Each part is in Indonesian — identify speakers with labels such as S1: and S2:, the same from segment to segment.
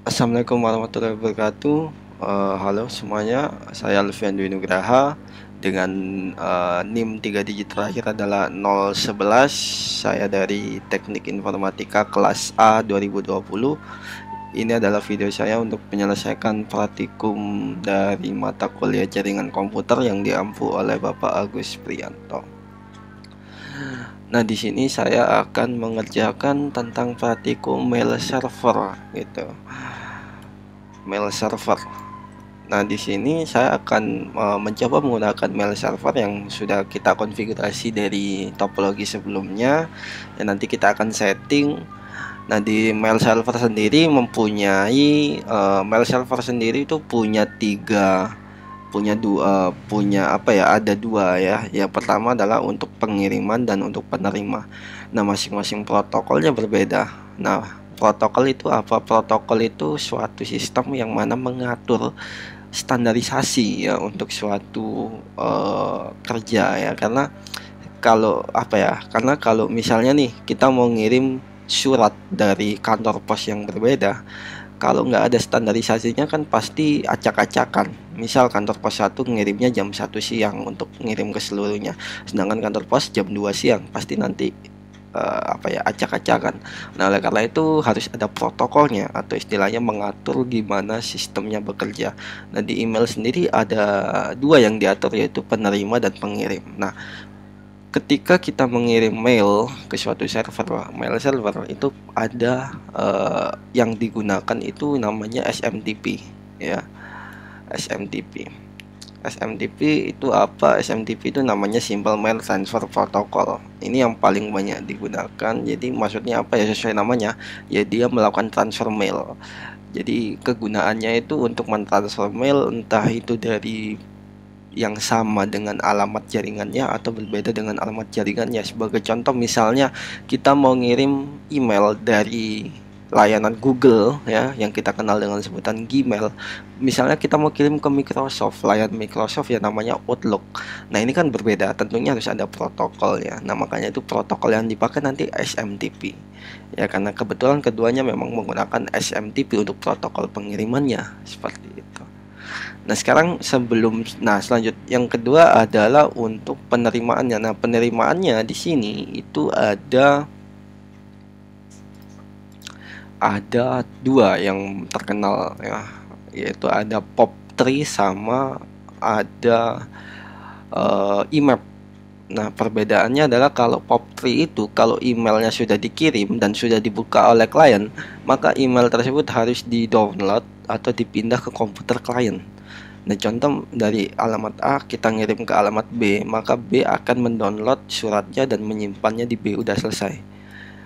S1: Assalamualaikum warahmatullahi wabarakatuh. Halo semuanya, saya Alfian Dwi Nugraha dengan NIM 3 digit terakhir adalah 011. Saya dari Teknik Informatika kelas A 2020. Ini adalah video saya untuk menyelesaikan praktikum dari mata kuliah jaringan komputer yang diampu oleh Bapak Agus Prianto. Nah, di sini saya akan mengerjakan tentang praktikum mail server gitu. Mail server. Nah, di sini saya akan mencoba menggunakan mail server yang sudah kita konfigurasi dari topologi sebelumnya. Dan nanti kita akan setting. Nah, di mail server sendiri mail server sendiri itu punya apa ya? Ada dua ya. Yang pertama adalah untuk pengiriman dan untuk penerima. Nah, masing-masing protokolnya berbeda. Nah, protokol itu apa? Protokol itu suatu sistem yang mana mengatur standarisasi ya untuk suatu kerja ya, karena kalau misalnya nih kita mau ngirim surat dari kantor pos yang berbeda, kalau nggak ada standarisasinya kan pasti acak-acakan. Misal kantor pos satu ngirimnya jam 1 siang untuk ngirim ke seluruhnya, sedangkan kantor pos jam 2 siang, pasti nanti acak-acakan. Nah, oleh karena itu harus ada protokolnya atau istilahnya mengatur gimana sistemnya bekerja. Nah, di email sendiri ada dua yang diatur, yaitu penerima dan pengirim. Nah, ketika kita mengirim mail ke suatu server, mail server itu ada yang digunakan itu namanya SMTP ya. SMTP. SMTP itu apa? SMTP itu namanya Simple Mail Transfer Protocol. Ini yang paling banyak digunakan. Jadi maksudnya apa ya, sesuai namanya, ya dia melakukan transfer mail. Jadi kegunaannya itu untuk mentransfer mail, entah itu dari yang sama dengan alamat jaringannya atau berbeda dengan alamat jaringannya. Sebagai contoh, misalnya kita mau ngirim email dari layanan Google ya, yang kita kenal dengan sebutan Gmail. Misalnya kita mau kirim ke Microsoft, layanan Microsoft ya, namanya Outlook. Nah, ini kan berbeda, tentunya harus ada protokol ya. Nah, makanya itu protokol yang dipakai nanti SMTP ya, karena kebetulan keduanya memang menggunakan SMTP untuk protokol pengirimannya, seperti itu. Nah, selanjut yang kedua adalah untuk penerimaannya. Nah, penerimaannya di sini itu ada dua yang terkenal ya, yaitu ada POP3 sama ada IMAP. Nah, perbedaannya adalah kalau POP3 itu kalau emailnya sudah dikirim dan sudah dibuka oleh klien, maka email tersebut harus di-download atau dipindah ke komputer klien. Nah, contoh dari alamat A kita ngirim ke alamat B, maka B akan mendownload suratnya dan menyimpannya di B. Udah selesai.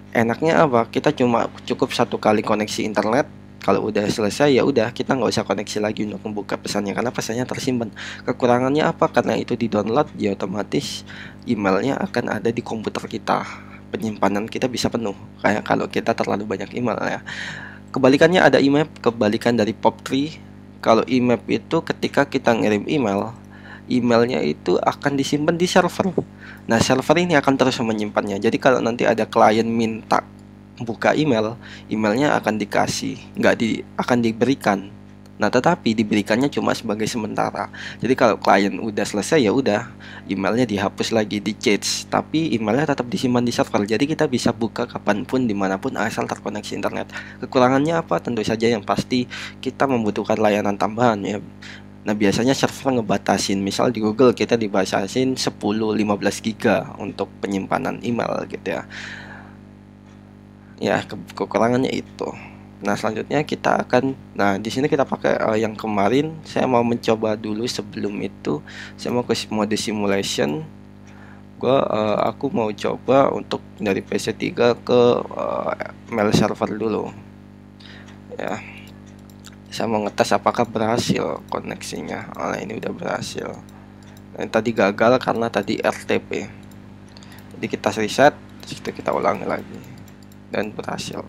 S1: Enaknya apa? Kita cukup satu kali koneksi internet. Kalau udah selesai ya udah, kita nggak usah koneksi lagi untuk membuka pesannya karena pesannya tersimpan. Kekurangannya apa? Karena itu di download, ya otomatis emailnya akan ada di komputer kita. Penyimpanan kita bisa penuh. Kayak kalau kita terlalu banyak email ya. Kebalikannya ada IMAP, kebalikan dari POP3. Kalau IMAP itu ketika kita ngirim email, emailnya itu akan disimpan di server. Nah, server ini akan terus menyimpannya. Jadi kalau nanti ada klien minta buka email, emailnya akan dikasih, akan diberikan. Nah, tetapi diberikannya cuma sebagai sementara. Jadi kalau klien udah selesai ya udah, emailnya dihapus lagi, di cache, tapi emailnya tetap disimpan di server. Jadi kita bisa buka kapanpun, dimanapun, asal terkoneksi internet. Kekurangannya apa? Tentu saja yang pasti kita membutuhkan layanan tambahan ya. Nah, biasanya server ngebatasin, misal di Google kita dibatasin 10-15 giga untuk penyimpanan email gitu ya. Ya, kekurangannya itu. Nah, selanjutnya nah, di sini kita pakai yang kemarin. Saya mau mencoba dulu. Sebelum itu saya mau ke mode simulation. Aku mau coba untuk dari PC3 ke mail server dulu ya. Saya mau ngetes apakah berhasil koneksinya. Nah, ini udah berhasil. Nah, tadi gagal karena tadi RTP. Jadi kita reset, terus kita ulangi lagi dan berhasil.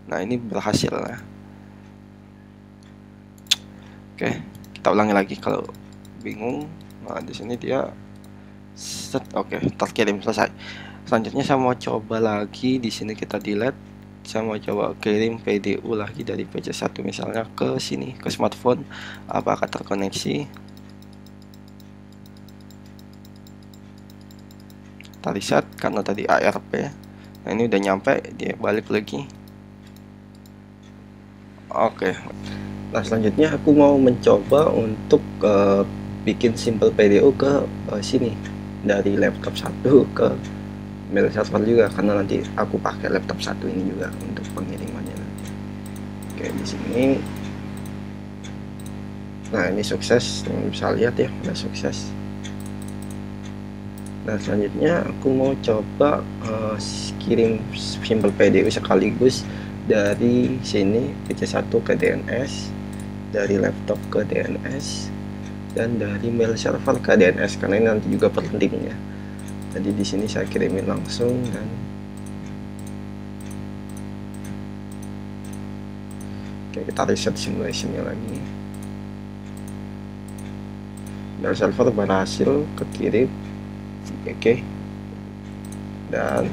S1: Nah, ini berhasil ya. Oke, kita ulangi lagi kalau bingung. Nah, di sini dia set. Oke, terkirim, selesai. Selanjutnya saya mau coba lagi. Di sini kita delete. saya mau coba kirim PDU lagi dari PC1 misalnya ke sini, ke smartphone. Apakah terkoneksi? Kita reset karena tadi ARP. Nah, ini udah nyampe, dia balik lagi. Oke. Nah, selanjutnya aku mau mencoba untuk bikin simple PDU ke sini, dari laptop 1 ke mail server juga, karena nanti aku pakai laptop 1 ini juga untuk pengirimannya nanti. Oke, di sini. Nah, ini sukses, teman bisa lihat ya, udah sukses. Nah, selanjutnya aku mau coba kirim simple PDU sekaligus dari sini PC1 ke DNS, dari laptop ke DNS, dan dari mail server ke DNS, karena ini nanti juga penting ya. Jadi di sini saya kirimin langsung, dan oke, kita reset simulationnya lagi. Mail server berhasil kekirim, oke, dan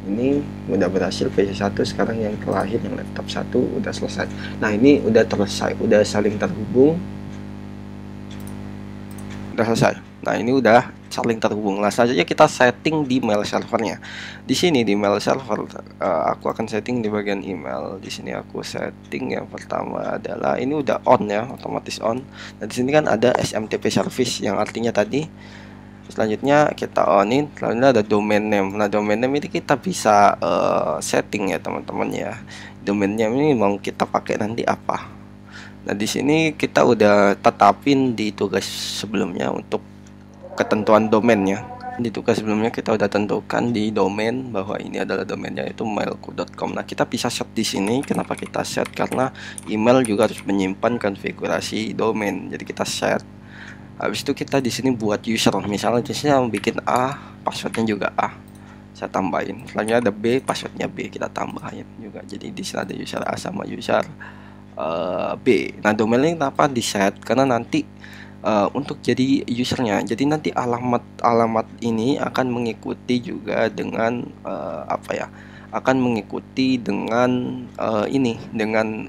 S1: ini udah berhasil PC1. Sekarang yang terakhir, yang laptop 1 udah selesai. Nah, ini udah selesai, udah saling terhubung, udah selesai. Nah, ini udah saling terhubung. Nah, selanjutnya kita setting di mail servernya. Di sini di mail server, aku akan setting di bagian email. Di sini aku setting yang pertama adalah ini udah on ya, otomatis on. Nah, di sini kan ada SMTP service yang artinya tadi. Selanjutnya kita onin. Selanjutnya ada domain name. Nah, domain name ini kita bisa setting ya teman-teman ya. Domainnya ini mau kita pakai nanti apa. Nah, di sini kita udah tetapin di tugas sebelumnya untuk ketentuan domainnya. Di tugas sebelumnya kita udah tentukan di domain bahwa ini adalah domainnya, itu mailku.com. Nah, kita bisa set di sini. Kenapa kita set? Karena email juga harus menyimpan konfigurasi domain. Jadi kita set. Habis itu kita di sini buat user. Misalnya di sini mau bikin A, passwordnya juga A. Saya tambahin. Selanjutnya ada B, passwordnya B, kita tambahin juga. Jadi di sini ada user A sama user B. Nah, domain ini kenapa di set? Karena nanti untuk jadi usernya, jadi nanti alamat ini akan mengikuti juga dengan apa ya, akan mengikuti dengan ini, dengan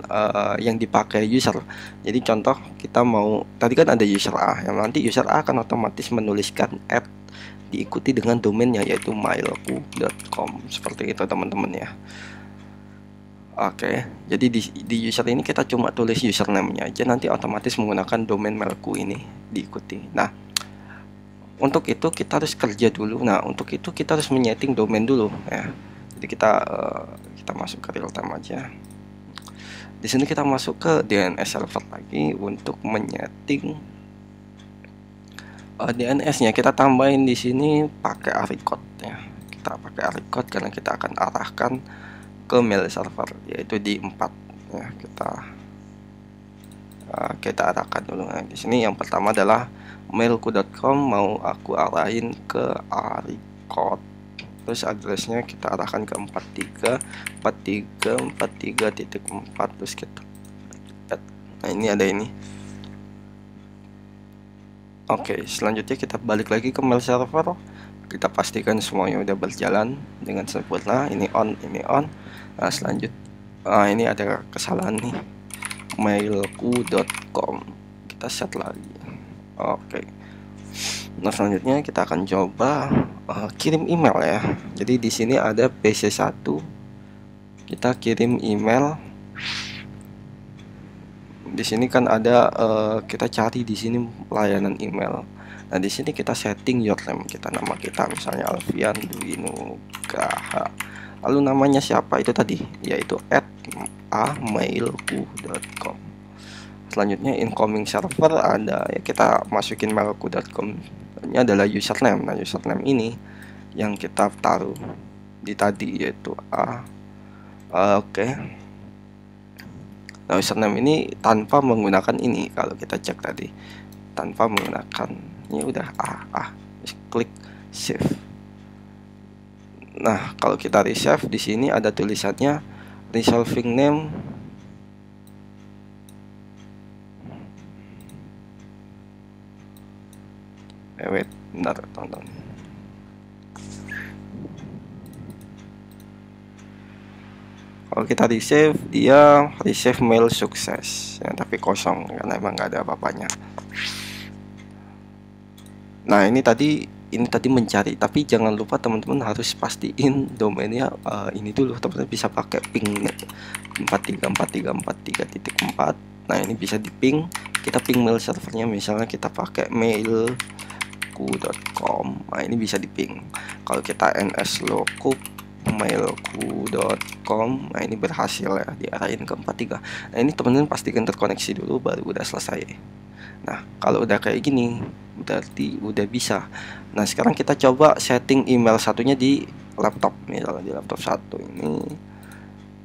S1: yang dipakai user. Jadi contoh, kita mau tadi kan ada user A, yang nanti user A akan otomatis menuliskan add diikuti dengan domainnya, yaitu mailku.com, seperti itu teman-teman ya. Oke, jadi di user ini kita cuma tulis username-nya aja, nanti otomatis menggunakan domain mailku ini diikuti. Nah, untuk itu kita harus kerja dulu. Nah, untuk itu kita harus menyeting domain dulu ya. Jadi kita masuk ke real time aja. Di sini kita masuk ke DNS server lagi untuk menyeting DNS-nya. Kita tambahin di sini pakai ARICOD ya. Kita pakai ARICOD karena kita akan arahkan ke mail server, yaitu di 4 ya. Kita arahkan dulu. Nah, di sini yang pertama adalah mailku.com, mau aku arahin ke ARICOD, terus addressnya kita arahkan ke 43.43.4, terus kita nah ini ada ini. Oke, selanjutnya kita balik lagi ke mail server. Kita pastikan semuanya udah berjalan dengan sempurna. Ini on, ini on. Nah, ini ada kesalahan nih, mailku.com, kita set lagi. Oke. Nah, selanjutnya kita akan coba kirim email ya. Jadi di sini ada PC1, kita kirim email. Di sini kan ada kita cari di sini layanan email. Nah, di sini kita setting username kita, nama kita misalnya Alfian Dwinugraha. Lalu namanya siapa itu tadi, yaitu @mailku.com. Selanjutnya incoming server ada ya, kita masukin mailku.com. Ini adalah username. Nah, username ini yang kita taruh di tadi, yaitu A. Oke. Nah, username ini tanpa menggunakan ini. Kalau kita cek tadi tanpa menggunakan ini udah klik save. Nah, kalau kita resave, di sini ada tulisannya resolving name. Wait, bentar, tonton. Kalau kita receive, dia receive mail sukses ya, tapi kosong karena emang nggak ada apa-apanya. Nah ini tadi mencari, tapi jangan lupa teman-teman harus pastiin domainnya ini dulu. Teman-teman bisa pakai ping 434343.4. Nah ini bisa di ping, kita ping mail servernya, misalnya kita pakai mailku.com. Nah ini bisa di ping. Kalau kita nslookup mailku.com, nah ini berhasil ya, diarahin ke 43. Nah ini teman-teman pastikan terkoneksi dulu baru udah selesai. Nah kalau udah kayak gini berarti udah bisa. Nah sekarang kita coba setting email satunya di laptop. Misalnya di laptop satu ini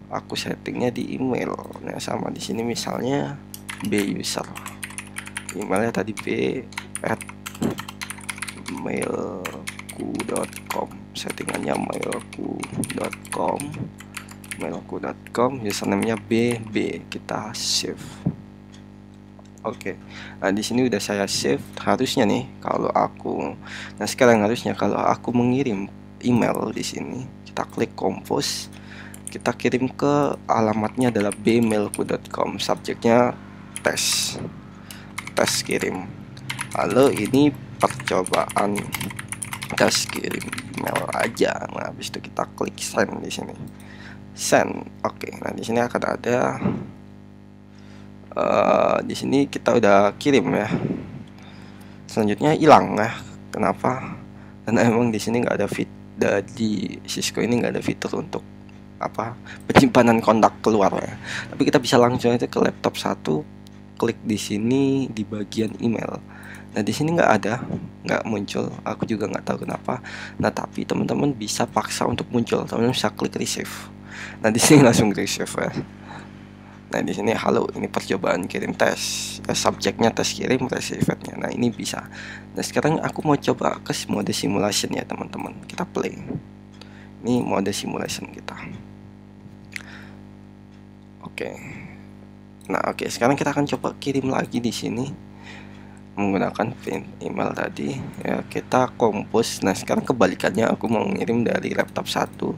S1: aku settingnya di email. Nah sama di sini misalnya b user, emailnya tadi b at mailku.com, settingannya mailku.com, username-nya bb, kita save. Oke, nah di sini udah saya save. Harusnya nih kalau aku, nah sekarang harusnya kalau aku mengirim email di sini, kita klik compose, kita kirim ke alamatnya adalah bmailku.com, subjeknya tes kirim. Lalu ini percobaan tes kirim email aja. Nah habis itu kita klik send di sini, send. Oke, nah di sini akan ada di sini kita udah kirim ya. Selanjutnya hilang ya. Kenapa? Karena emang di sini nggak ada di Cisco ini nggak ada fitur untuk apa, penyimpanan kontak keluar ya. Tapi kita bisa langsung itu ke laptop satu, klik di sini di bagian email. Nah di sini nggak ada, nggak muncul. Aku juga nggak tahu kenapa. Nah tapi teman-teman bisa paksa untuk muncul. Teman-teman bisa klik receive. Nah di sini langsung receive ya. Nah di sini halo, ini percobaan kirim tes, subjeknya tes kirim, receive-nya. Nah ini bisa. Nah sekarang aku mau coba ke mode simulation ya teman-teman. Kita play. Ini mode simulation kita. Oke. Nah oke, sekarang kita akan coba kirim lagi di sini menggunakan pin email tadi. Ya kita compose. Nah sekarang kebalikannya, aku mau ngirim dari laptop satu.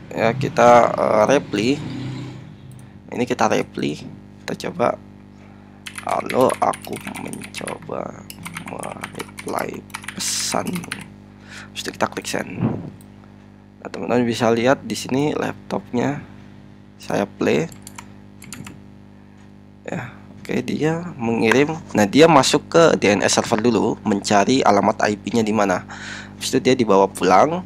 S1: Ya kita reply. Ini kita reply, kita coba halo aku mencoba mereply pesan, terus kita klik send. Nah teman-teman bisa lihat di sini laptopnya, saya play ya. Oke, dia mengirim. Nah dia masuk ke DNS server dulu, mencari alamat IP-nya di mana. Habis itu dia dibawa pulang.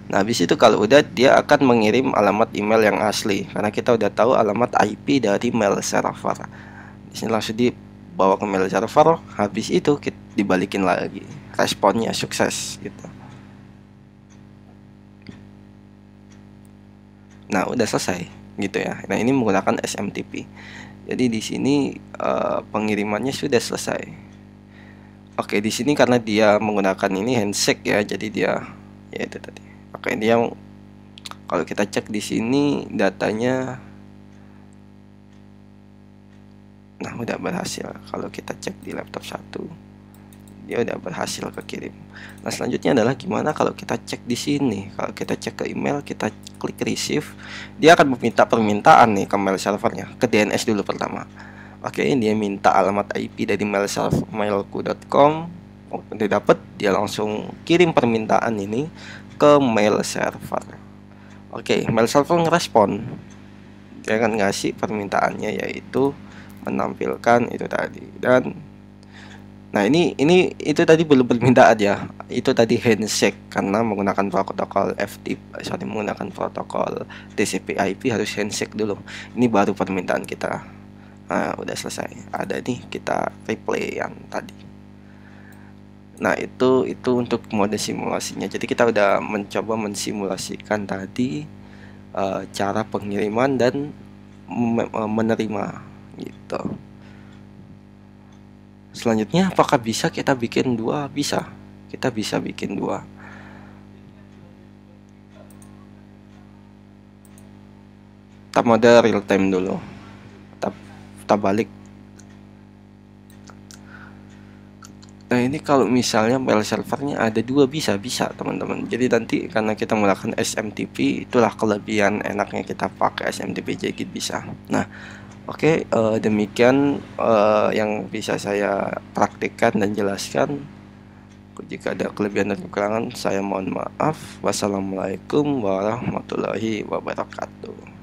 S1: Nah habis itu kalau udah, dia akan mengirim alamat email yang asli, karena kita udah tahu alamat IP dari mail server. Di sini langsung dibawa ke mail server. Habis itu kita dibalikin lagi, responnya sukses gitu. Nah udah selesai gitu ya. Nah ini menggunakan SMTP. Jadi di sini pengirimannya sudah selesai. Oke, di sini karena dia menggunakan ini handshake ya, jadi dia ya itu tadi. Oke, dia kalau kita cek di sini datanya, nah udah berhasil. Kalau kita cek di laptop satu, dia udah berhasil kekirim. Nah selanjutnya adalah gimana kalau kita cek di sini. Kalau kita cek ke email, kita klik receive, dia akan meminta permintaan nih ke mail servernya, ke DNS dulu pertama. Oke, dia minta alamat IP dari mail server mailku.com. Oh, dia dapat, dia langsung kirim permintaan ini ke mail server. Oke, mail server ngerespon, dia akan ngasih permintaannya, yaitu menampilkan itu tadi. Dan nah ini itu tadi belum permintaan ya, itu tadi handshake, karena menggunakan protokol menggunakan protokol TCP/IP harus handshake dulu. Ini baru permintaan kita. Nah udah selesai, ada nih, kita replay yang tadi. Nah itu untuk mode simulasinya. Jadi kita udah mencoba mensimulasikan tadi cara pengiriman dan menerima gitu. Selanjutnya apakah bisa kita bikin dua? Bisa, kita bisa bikin dua. Kita mode real time dulu, kita balik. Nah, ini kalau misalnya file servernya ada dua, bisa teman-teman. Jadi nanti karena kita menggunakan SMTP, itulah kelebihan enaknya kita pakai SMTP JKit bisa. Nah, oke, demikian yang bisa saya praktikkan dan jelaskan. Jika ada kelebihan dan kekurangan, saya mohon maaf. Wassalamualaikum warahmatullahi wabarakatuh.